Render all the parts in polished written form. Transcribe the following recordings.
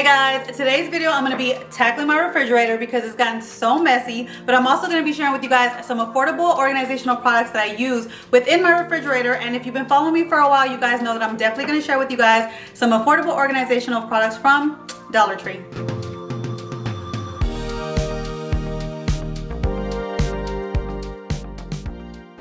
Hey guys, today's video I'm going to be tackling my refrigerator because it's gotten so messy, but I'm also going to be sharing with you guys some affordable organizational products that I use within my refrigerator. And if you've been following me for a while, you guys know that I'm definitely going to share with you guys some affordable organizational products from Dollar Tree.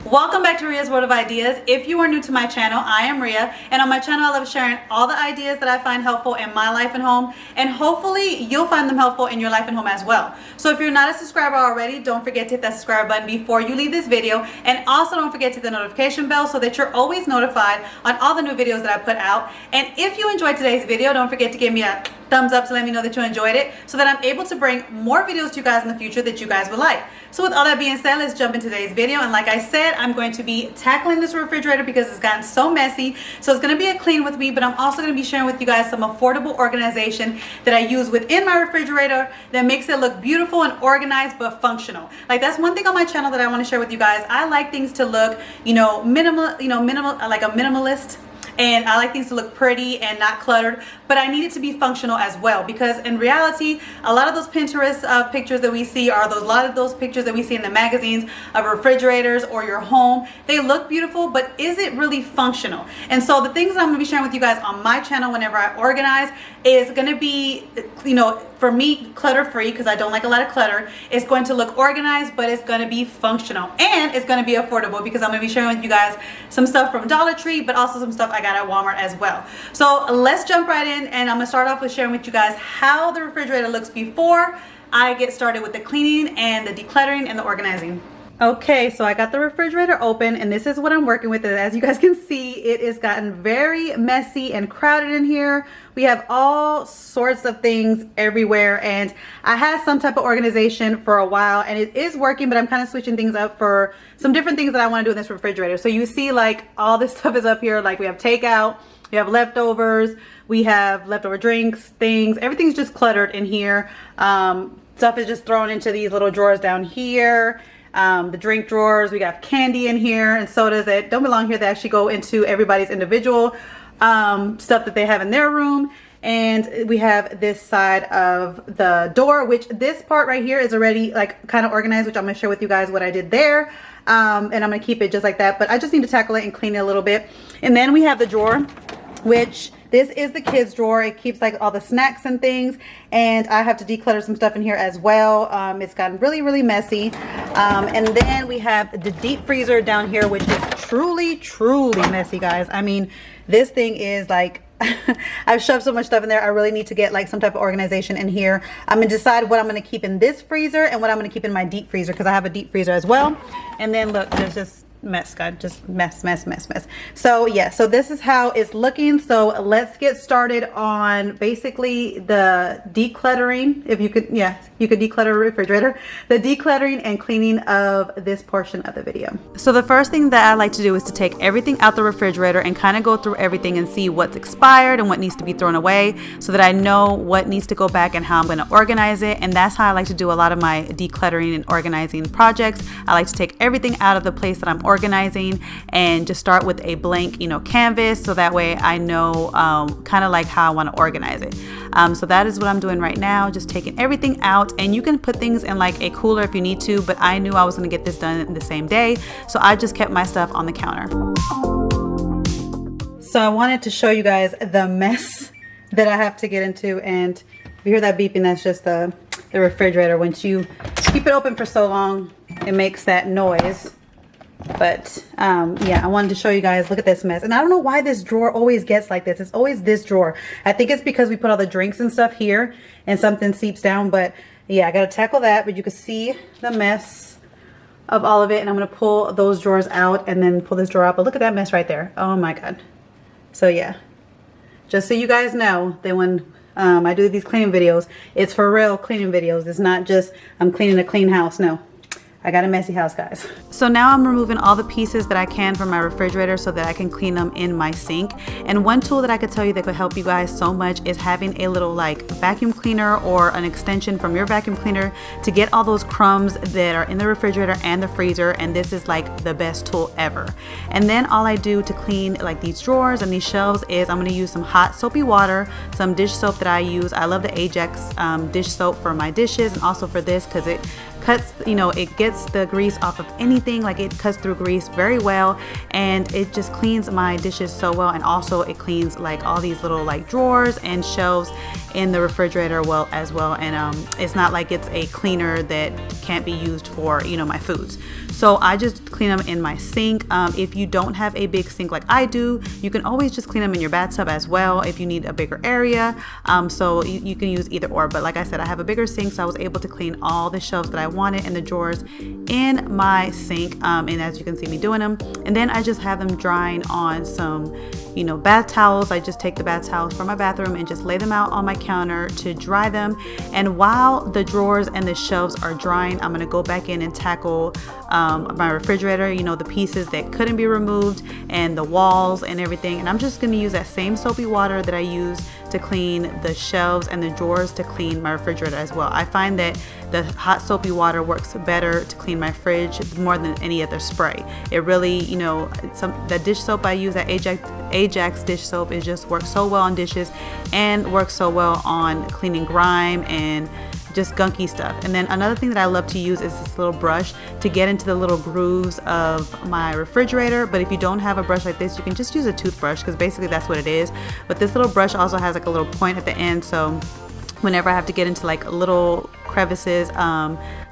Welcome back to Ria's World of Ideas. If you are new to my channel, I am Ria, and on my channel I love sharing all the ideas that I find helpful in my life and home, and hopefully you'll find them helpful in your life and home as well. So if you're not a subscriber already, don't forget to hit that subscribe button before you leave this video, and also don't forget to hit the notification bell so that you're always notified on all the new videos that I put out. And if you enjoyed today's video, don't forget to give me a thumbs up to let me know that you enjoyed it so that I'm able to bring more videos to you guys in the future that you guys would like. So with all that being said, let's jump into today's video. And like I said, I'm going to be tackling this refrigerator because it's gotten so messy. So it's going to be a clean with me, but I'm also going to be sharing with you guys some affordable organization that I use within my refrigerator that makes it look beautiful and organized but functional. Like, that's one thing on my channel that I want to share with you guys. I like things to look, minimal, like a minimalist. And I like things to look pretty and not cluttered, but I need it to be functional as well, because in reality, a lot of those Pinterest pictures that we see are a lot of those pictures that we see in the magazines of refrigerators or your home. They look beautiful, but is it really functional? And so the things I'm going to be sharing with you guys on my channel whenever I organize is going to be, for me, clutter free, because I don't like a lot of clutter. It's going to look organized, but it's going to be functional, and it's going to be affordable because I'm going to be sharing with you guys some stuff from Dollar Tree, but also some stuff I got at Walmart as well. So let's jump right in, and I'm going to start off with sharing with you guys how the refrigerator looks before I get started with the cleaning and the decluttering and the organizing. Okay, so I got the refrigerator open, and this is what I'm working with. As you guys can see, it has gotten very messy and crowded in here. We have all sorts of things everywhere, and I had some type of organization for a while, and it is working, but I'm kind of switching things up for some different things that I want to do in this refrigerator. So you see, like, all this stuff is up here. Like, we have takeout, we have leftovers, we have leftover drinks, things. Everything's just cluttered in here. Stuff is just thrown into these little drawers down here. The drink drawers, we got candy in here and sodas that don't belong here, that actually go into everybody's individual stuff that they have in their room. And we have this side of the door, which this part right here is already like kind of organized, which I'm going to share with you guys what I did there. And I'm going to keep it just like that, but I just need to tackle it and clean it a little bit. And then we have the drawer, which this is the kids drawer. It keeps like all the snacks and things, and I have to declutter some stuff in here as well. It's gotten really messy. And then we have the deep freezer down here, which is truly messy, guys. I mean, this thing is like I've shoved so much stuff in there. I really need to get like some type of organization in here. I'm gonna decide what I'm gonna keep in this freezer and what I'm gonna keep in my deep freezer, because I have a deep freezer as well. And then look, there's just mess, God, just mess. So yeah, so this is how it's looking. So let's get started on basically the decluttering. If you could, yeah, you could declutter a refrigerator, the decluttering and cleaning of this portion of the video. So the first thing that I like to do is to take everything out the refrigerator and kind of go through everything and see what's expired and what needs to be thrown away, so that I know what needs to go back and how I'm going to organize it. And that's how I like to do a lot of my decluttering and organizing projects. I like to take everything out of the place that I'm organizing and just start with a blank, canvas, so that way I know kind of like how I want to organize it. So that is what I'm doing right now, just taking everything out. And you can put things in like a cooler if you need to, but I knew I was going to get this done in the same day, so I just kept my stuff on the counter. So I wanted to show you guys the mess that I have to get into, and if you hear that beeping, that's just the refrigerator. Once you keep it open for so long, it makes that noise. But yeah, I wanted to show you guys, look at this mess. And I don't know why this drawer always gets like this. It's always this drawer. I think it's because we put all the drinks and stuff here and something seeps down. But yeah, I got to tackle that. But you can see the mess of all of it. And I'm going to pull those drawers out and then pull this drawer out. But look at that mess right there. Oh my God. So yeah, just so you guys know that when I do these cleaning videos, it's for real cleaning videos. It's not just I'm cleaning a clean house. No. I got a messy house, guys. So now I'm removing all the pieces that I can from my refrigerator so that I can clean them in my sink. And one tool that I could tell you that could help you guys so much is having a little like vacuum cleaner or an extension from your vacuum cleaner to get all those crumbs that are in the refrigerator and the freezer. And this is like the best tool ever. And then all I do to clean like these drawers and these shelves is I'm gonna use some hot soapy water, some dish soap that I use. I love the Ajax dish soap for my dishes and also for this because it cuts, you know, it gets the grease off of anything, like it cuts through grease very well, and it just cleans my dishes so well. And also it cleans like all these little like drawers and shelves in the refrigerator well as well. And it's not like it's a cleaner that can't be used for, you know, my foods. So I just clean them in my sink. If you don't have a big sink like I do, you can always just clean them in your bathtub as well if you need a bigger area. So you can use either or, but like I said, I have a bigger sink, so I was able to clean all the shelves that I wanted and the drawers in my sink. And as you can see me doing them, and then I just have them drying on some, you know, bath towels. I just take the bath towels from my bathroom and just lay them out on my counter to dry them. And while the drawers and the shelves are drying, I'm gonna go back in and tackle my refrigerator, you know, the pieces that couldn't be removed and the walls and everything. And I'm just gonna use that same soapy water that I use to clean the shelves and the drawers to clean my refrigerator as well. I find that the hot soapy water works better to clean my fridge more than any other spray. It really, you know, the dish soap I use, that Ajax dish soap, it just works so well on dishes and works so well on cleaning grime and just gunky stuff. And then another thing that I love to use is this little brush to get into the little grooves of my refrigerator. But if you don't have a brush like this, you can just use a toothbrush because basically that's what it is. But this little brush also has like a little point at the end, so whenever I have to get into like little crevices,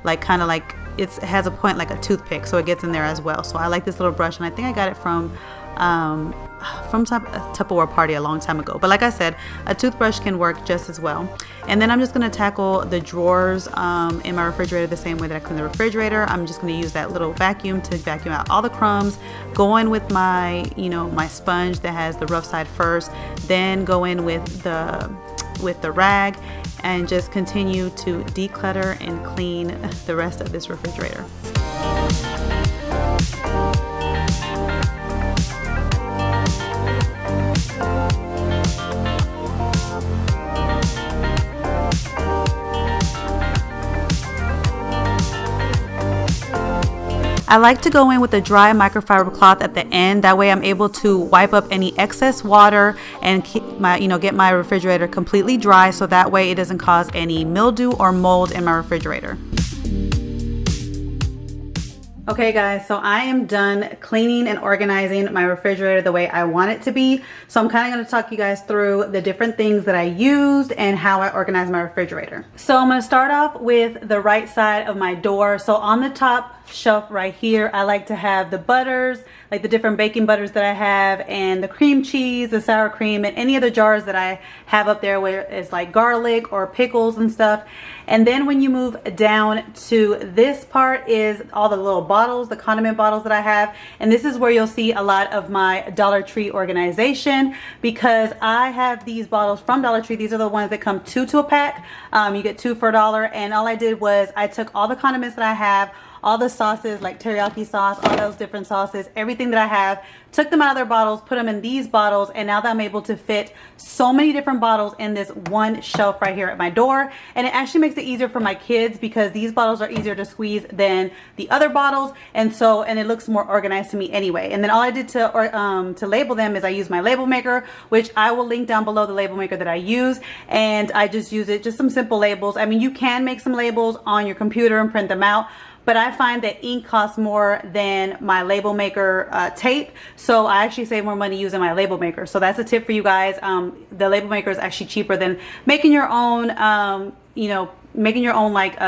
like kind of like it has a point like a toothpick, so it gets in there as well. So I like this little brush, and I think I got it from some Tupperware party a long time ago. But like I said, a toothbrush can work just as well. And then I'm just going to tackle the drawers in my refrigerator the same way that I clean the refrigerator. I'm just going to use that little vacuum to vacuum out all the crumbs, go in with my, you know, my sponge that has the rough side first, then go in with the rag and just continue to declutter and clean the rest of this refrigerator. I like to go in with a dry microfiber cloth at the end. That way I'm able to wipe up any excess water and keep my, get my refrigerator completely dry, so that way it doesn't cause any mildew or mold in my refrigerator. Okay guys, so I am done cleaning and organizing my refrigerator the way I want it to be. So I'm kind of going to talk you guys through the different things that I used and how I organize my refrigerator. So I'm going to start off with the right side of my door. So on the top shelf right here, I like to have the butters, like the different baking butters that I have, and the cream cheese, the sour cream, and any other jars that I have up there where it's like garlic or pickles and stuff. And then when you move down to this part is all the little bottles, the condiment bottles that I have. And this is where you'll see a lot of my Dollar Tree organization, because I have these bottles from Dollar Tree. These are the ones that come two to a pack. You get two for $1. And all I did was I took all the condiments that I have, all the sauces like teriyaki sauce, all those different sauces, everything that I have, took them out of their bottles, put them in these bottles, and now that I'm able to fit so many different bottles in this one shelf right here at my door. And it actually makes it easier for my kids because these bottles are easier to squeeze than the other bottles, and it looks more organized to me anyway. And then all I did to label them is I use my label maker, which I will link down below, the label maker that I use, and I just use it, just some simple labels. I mean, you can make some labels on your computer and print them out, but I find that ink costs more than my label maker tape, so I actually save more money using my label maker. So that's a tip for you guys. The label maker is actually cheaper than making your own, making your own like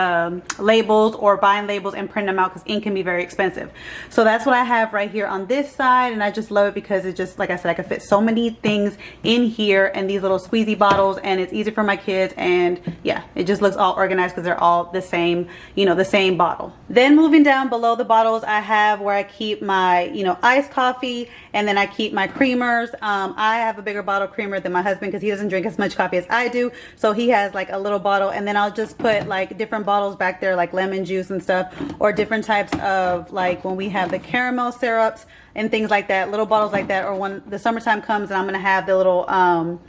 labels or buying labels and print them out, because ink can be very expensive. So that's what I have right here on this side, and I just love it because it just, like I said, I can fit so many things in here in these little squeezy bottles, and it's easy for my kids, and yeah, it just looks all organized because they're all the same, the same bottle. Then moving down below the bottles, I have where I keep my iced coffee, and then I keep my creamers. I have a bigger bottle creamer than my husband because he doesn't drink as much coffee as I do, so he has like a little bottle, and then I'll just just put like different bottles back there, like lemon juice and stuff, or different types of, like when we have the caramel syrups and things like that, little bottles like that, or when the summertime comes and I'm gonna have the little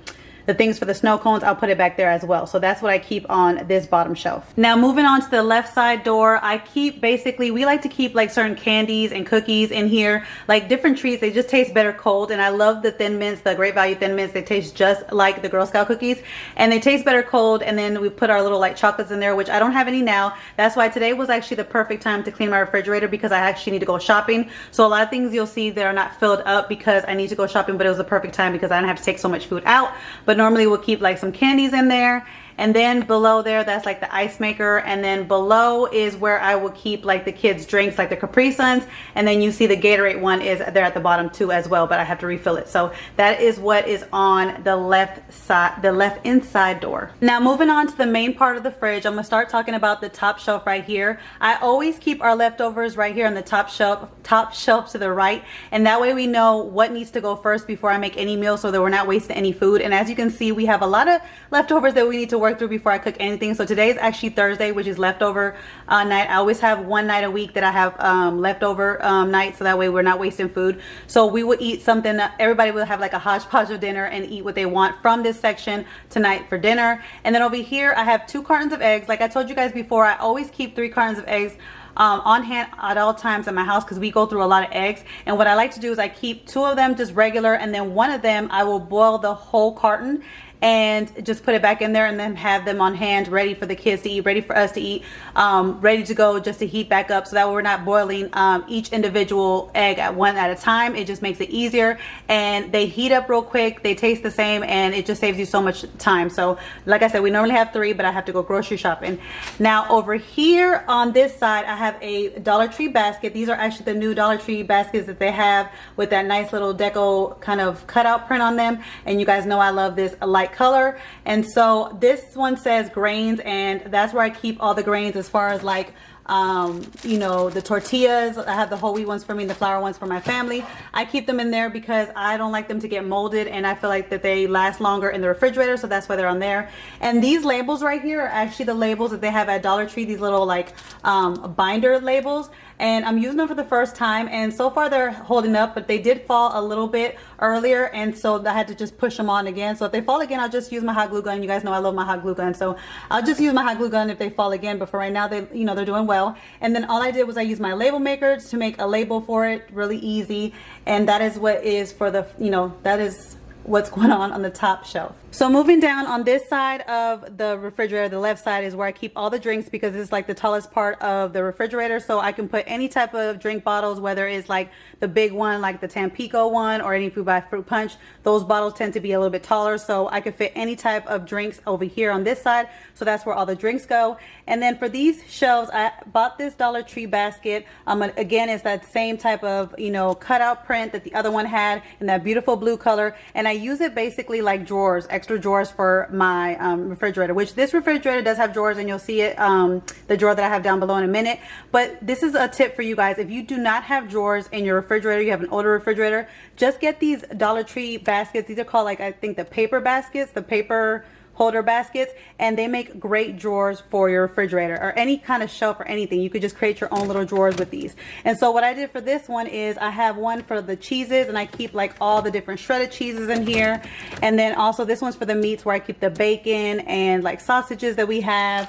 the things for the snow cones, I'll put it back there as well. So that's what I keep on this bottom shelf. Now moving on to the left side door, I keep basically, we like to keep like certain candies and cookies in here, like different treats. They just taste better cold, and I love the Thin Mints, the Great Value Thin Mints. They taste just like the Girl Scout cookies, and they taste better cold. And then we put our little like chocolates in there, which I don't have any now. That's why today was actually the perfect time to clean my refrigerator, because I actually need to go shopping. So a lot of things you'll see that are not filled up because I need to go shopping, but it was the perfect time because I didn't have to take so much food out. But normally we'll keep like some candies in there, and then below there, that's like the ice maker, and then below is where I will keep like the kids drinks, like the Capri Suns, and then you see the Gatorade one is there at the bottom too as well, but I have to refill it. So that is what is on the left side, the left inside door. Now moving on to the main part of the fridge, I'm gonna start talking about the top shelf right here. I always keep our leftovers right here on the top shelf to the right, and that way we know what needs to go first before I make any meal, so that we're not wasting any food. And as you can see, we have a lot of leftovers that we need to work through before I cook anything. So today is actually Thursday, which is leftover night. I always have one night a week that I have leftover night, so that way we're not wasting food. So we will eat something, everybody will have like a hodgepodge of dinner and eat what they want from this section tonight for dinner. And then over here I have 2 cartons of eggs. Like I told you guys before, I always keep 3 cartons of eggs on hand at all times in my house, because we go through a lot of eggs. And what I like to do is I keep 2 of them just regular, and then 1 of them I will boil the whole carton and just put it back in there, and then have them on hand ready for the kids to eat, ready for us to eat, ready to go, just to heat back up, so that we're not boiling each individual egg at one at a time. It just makes it easier, and they heat up real quick, they taste the same, and it just saves you so much time. So like I said, we normally have 3, but I have to go grocery shopping. Now over here on this side, I have a Dollar Tree basket. These are actually the new Dollar Tree baskets that they have with that nice little deco kind of cutout print on them, and you guys know I love this light color. And so this one says grains, and that's where I keep all the grains, as far as like you know, the tortillas. I have the whole wheat ones for me and the flour ones for my family. I keep them in there because I don't like them to get molded, and I feel like that they last longer in the refrigerator, so that's why they're on there. And these labels right here are actually the labels that they have at Dollar Tree, these little like binder labels, and I'm using them for the first time, and so far they're holding up, but they did fall a little bit earlier, and so I had to just push them on again. So if they fall again, I'll just use my hot glue gun. You guys know I love my hot glue gun, so I'll just use my hot glue gun if they fall again. But for right now, they, you know, they're doing well. And then all I did was I used my label maker to make a label for it, really easy. And that is what is for the, you know, that is what's going on the top shelf. So moving down on this side of the refrigerator, the left side is where I keep all the drinks, because it's like the tallest part of the refrigerator. So I can put any type of drink bottles, whether it's like the big one, like the Tampico one, or any Food by Fruit Punch. Those bottles tend to be a little bit taller, so I can fit any type of drinks over here on this side. So that's where all the drinks go. And then for these shelves, I bought this Dollar Tree basket. Again, it's that same type of, you know, cutout print that the other one had, in that beautiful blue color. And I use it basically like drawers, extra drawers for my refrigerator, which this refrigerator does have drawers, and you'll see it, the drawer that I have down below in a minute. But this is a tip for you guys. If you do not have drawers in your refrigerator, you have an older refrigerator, just get these Dollar Tree baskets. These are called, like, I think the paper baskets, the paper holder baskets, and they make great drawers for your refrigerator or any kind of shelf or anything. You could just create your own little drawers with these. And so what I did for this one is I have one for the cheeses, and I keep like all the different shredded cheeses in here. And then also this one's for the meats, where I keep the bacon and like sausages that we have,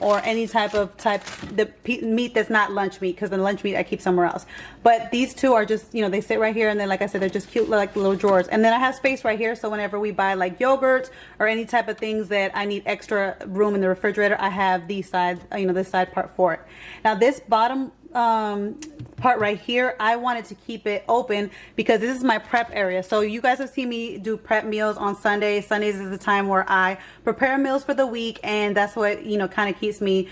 or any type of the meat that's not lunch meat, because the lunch meat I keep somewhere else. But these two are just, you know, they sit right here, and then like I said, they're just cute, like little drawers. And then I have space right here, so whenever we buy like yogurts or any type of things that I need extra room in the refrigerator, I have these sides, you know, this side part for it. Now this bottom part right here, I wanted to keep it open because this is my prep area. So you guys have seen me do prep meals on Sundays. Sundays is the time where I prepare meals for the week, and that's what, you know, kind of keeps me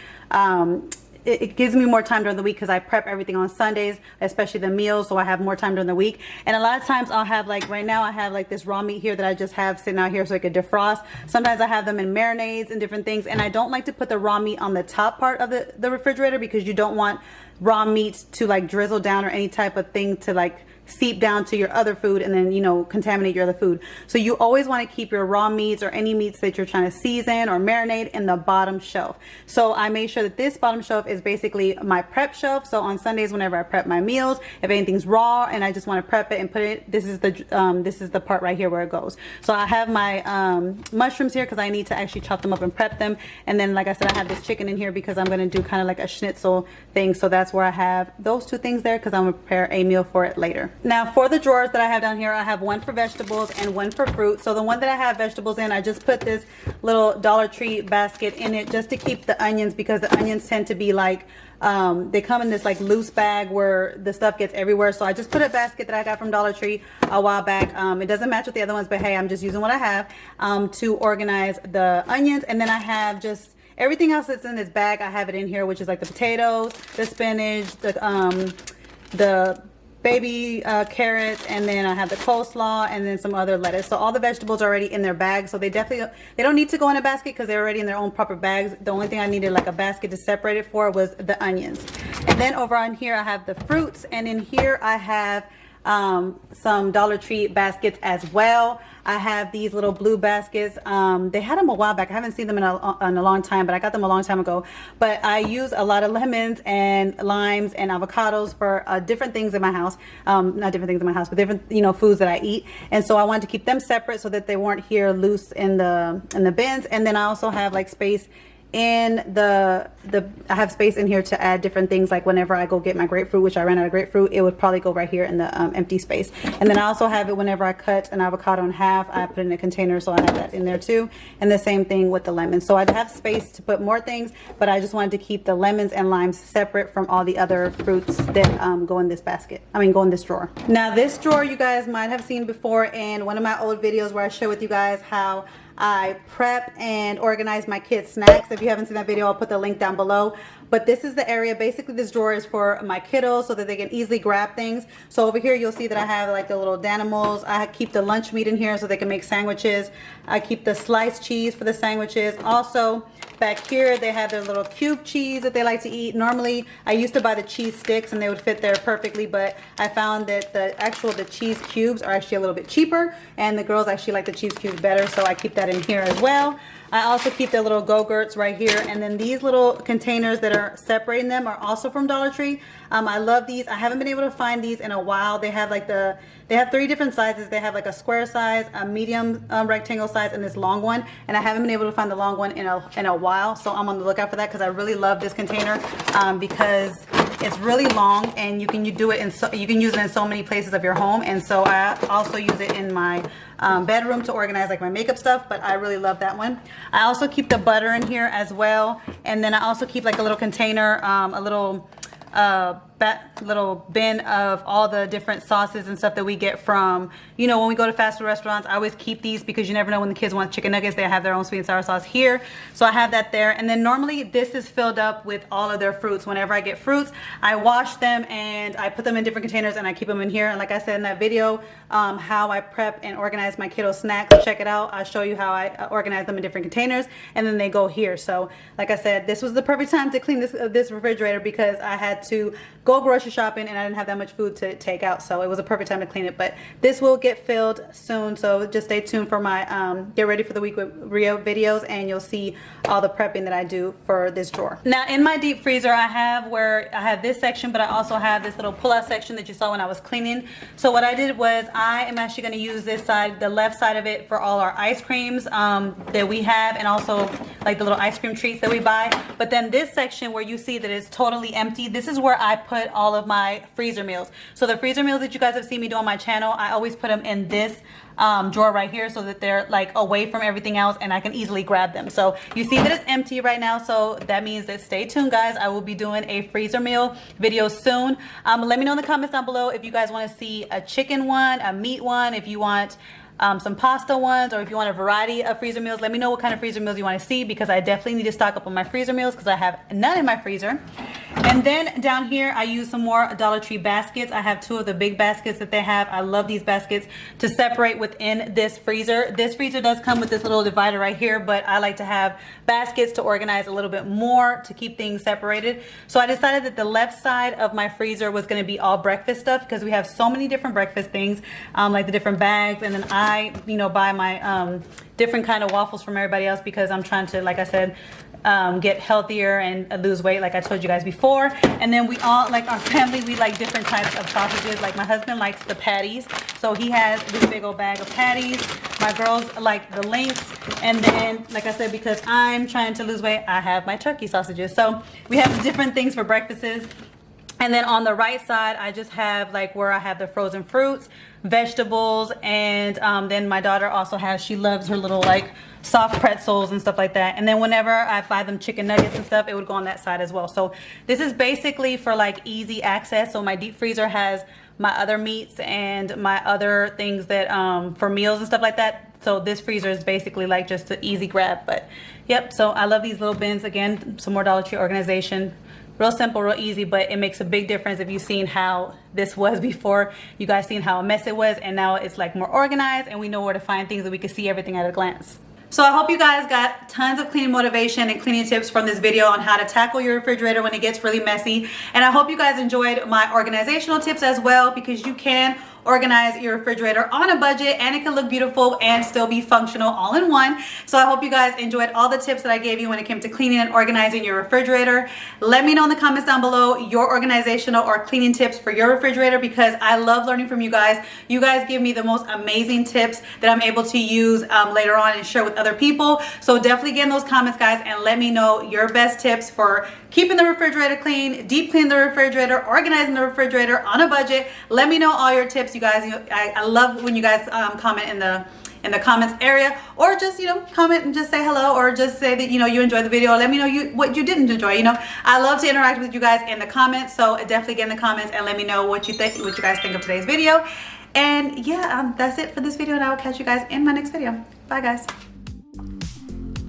it gives me more time during the week, because I prep everything on Sundays, especially the meals, so I have more time during the week. And a lot of times I'll have, like right now I have like this raw meat here that I just have sitting out here so it could defrost. Sometimes I have them in marinades and different things, and I don't like to put the raw meat on the top part of the refrigerator, because you don't want raw meat to like drizzle down or any type of thing to like seep down to your other food and then, you know, contaminate your other food. So you always want to keep your raw meats or any meats that you're trying to season or marinate in the bottom shelf. So I made sure that this bottom shelf is basically my prep shelf. So on Sundays, whenever I prep my meals, if anything's raw and I just want to prep it and put it, this is the part right here where it goes. So I have my mushrooms here because I need to actually chop them up and prep them. And then, like I said, I have this chicken in here because I'm going to do kind of like a schnitzel thing. So that's where I have those two things there because I'm going to prepare a meal for it later. Now for the drawers that I have down here, I have one for vegetables and one for fruit. So the one that I have vegetables in, I just put this little Dollar Tree basket in it just to keep the onions, because the onions tend to be like, they come in this like loose bag where the stuff gets everywhere. So I just put a basket that I got from Dollar Tree a while back. It doesn't match with the other ones, but hey, I'm just using what I have to organize the onions. And then I have just everything else that's in this bag. I have it in here, which is like the potatoes, the spinach, the baby carrots, and then I have the coleslaw and then some other lettuce. So all the vegetables are already in their bags, so they don't need to go in a basket because they're already in their own proper bags. The only thing I needed like a basket to separate it for was the onions. And then over on here I have the fruits, and in here I have some Dollar Tree baskets as well. I have these little blue baskets. They had them a while back. I haven't seen them in a long time, but I got them a long time ago. But I use a lot of lemons and limes and avocados for different things in my house. Not different things in my house, but different, you know, foods that I eat. And so I wanted to keep them separate so that they weren't here loose in the bins. And then I also have like space in I have space in here to add different things, like whenever I go get my grapefruit, which I ran out of grapefruit, it would probably go right here in the empty space. And then I also have it whenever I cut an avocado in half, I put it in a container, so I have that in there too. And the same thing with the lemons. So I have space to put more things, but I just wanted to keep the lemons and limes separate from all the other fruits that go in this basket. Go in this drawer. Now this drawer you guys might have seen before in one of my old videos where I share with you guys how I prep and organize my kids' snacks. If you haven't seen that video, I'll put the link down below. But this is the area, basically this drawer is for my kiddos so that they can easily grab things. So over here you'll see that I have like the little Danimals. I keep the lunch meat in here so they can make sandwiches. I keep the sliced cheese for the sandwiches. Also back here they have their little cube cheese that they like to eat. Normally I used to buy the cheese sticks and they would fit there perfectly, but I found that the cheese cubes are actually a little bit cheaper, and the girls actually like the cheese cubes better, so I keep that in here as well. I also keep their little Go-Gurts right here, and then these little containers that are separating them are also from Dollar Tree. I love these. I haven't been able to find these in a while. They have like they have 3 different sizes. They have like a square size, a medium rectangle size, and this long one. And I haven't been able to find the long one in a while, so I'm on the lookout for that because I really love this container because it's really long and you can use it in so many places of your home. And so I also use it in my bedroom to organize like my makeup stuff, but I really love that one. I also keep the butter in here as well, and then I also keep like a little container, a little bin of all the different sauces and stuff that we get from, you know, when we go to fast food restaurants. I always keep these because you never know when the kids want chicken nuggets. They have their own sweet and sour sauce here, so I have that there. And then normally this is filled up with all of their fruits. Whenever I get fruits, I wash them and I put them in different containers and I keep them in here. And like I said in that video, how I prep and organize my kiddo snacks, check it out. I'll show you how I organize them in different containers, and then they go here. So like I said, this was the perfect time to clean this refrigerator because I had to go grocery shopping and I didn't have that much food to take out, so it was a perfect time to clean it. But this will get filled soon, so just stay tuned for my get ready for the week with Ria videos, and you'll see all the prepping that I do for this drawer. Now in my deep freezer I have this section, but I also have this little pull-out section that you saw when I was cleaning. So what I did was I am actually going to use this side, the left side of it, for all our ice creams that we have, and also like the little ice cream treats that we buy. But then this section where you see that it's totally empty, this is where I put all of my freezer meals. So the freezer meals that you guys have seen me do on my channel, I always put them in this drawer right here so that they're like away from everything else and I can easily grab them. So you see that it's empty right now, so that means that stay tuned, guys. I will be doing a freezer meal video soon. Let me know in the comments down below if you guys want to see a chicken one, a meat one, if you want some pasta ones, or if you want a variety of freezer meals. Let me know what kind of freezer meals you want to see, because I definitely need to stock up on my freezer meals because I have none in my freezer. And then down here, I use some more Dollar Tree baskets. I have 2 of the big baskets that they have. I love these baskets to separate within this freezer. This freezer does come with this little divider right here, but I like to have baskets to organize a little bit more to keep things separated. So I decided that the left side of my freezer was going to be all breakfast stuff because we have so many different breakfast things, like the different bags. And then I, buy my different kind of waffles from everybody else because I'm trying to, like I said, get healthier and lose weight, like I told you guys before. And then we all, like our family, we like different types of sausages. Like my husband likes the patties, so he has this big old bag of patties. My girls like the links. And then, like I said, because I'm trying to lose weight, I have my turkey sausages. So we have different things for breakfasts. And then on the right side, I just have like where I have the frozen fruits, vegetables, and then my daughter also has, she loves her little like soft pretzels and stuff like that. And then whenever I buy them chicken nuggets and stuff, it would go on that side as well. So this is basically for like easy access. So my deep freezer has my other meats and my other things that for meals and stuff like that. So this freezer is basically like just an easy grab. But yep, so I love these little bins. Again, some more Dollar Tree organization. Real simple, real easy, but it makes a big difference if you've seen how this was before. You guys seen how a mess it was, and now it's like more organized and we know where to find things, that we can see everything at a glance. So I hope you guys got tons of cleaning motivation and cleaning tips from this video on how to tackle your refrigerator when it gets really messy. And I hope you guys enjoyed my organizational tips as well, because you can organize your refrigerator on a budget and it can look beautiful and still be functional all in one. So I hope you guys enjoyed all the tips that I gave you when it came to cleaning and organizing your refrigerator. Let me know in the comments down below your organizational or cleaning tips for your refrigerator, because I love learning from you guys. You guys give me the most amazing tips that I'm able to use later on and share with other people. So definitely get in those comments, guys, and let me know your best tips for keeping the refrigerator clean, deep cleaning the refrigerator, organizing the refrigerator on a budget. Let me know all your tips, you guys. I love when you guys comment in the comments area, or just comment and just say hello, or just say that you enjoyed the video. Let me know what you didn't enjoy. I love to interact with you guys in the comments, so definitely get in the comments and let me know what you guys think of today's video. And yeah, that's it for this video, and I will catch you guys in my next video. Bye, guys.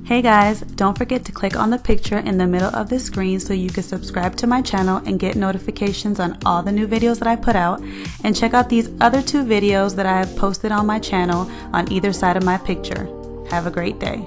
Hey guys, don't forget to click on the picture in the middle of the screen so you can subscribe to my channel and get notifications on all the new videos that I put out. And check out these other 2 videos that I have posted on my channel on either side of my picture. Have a great day.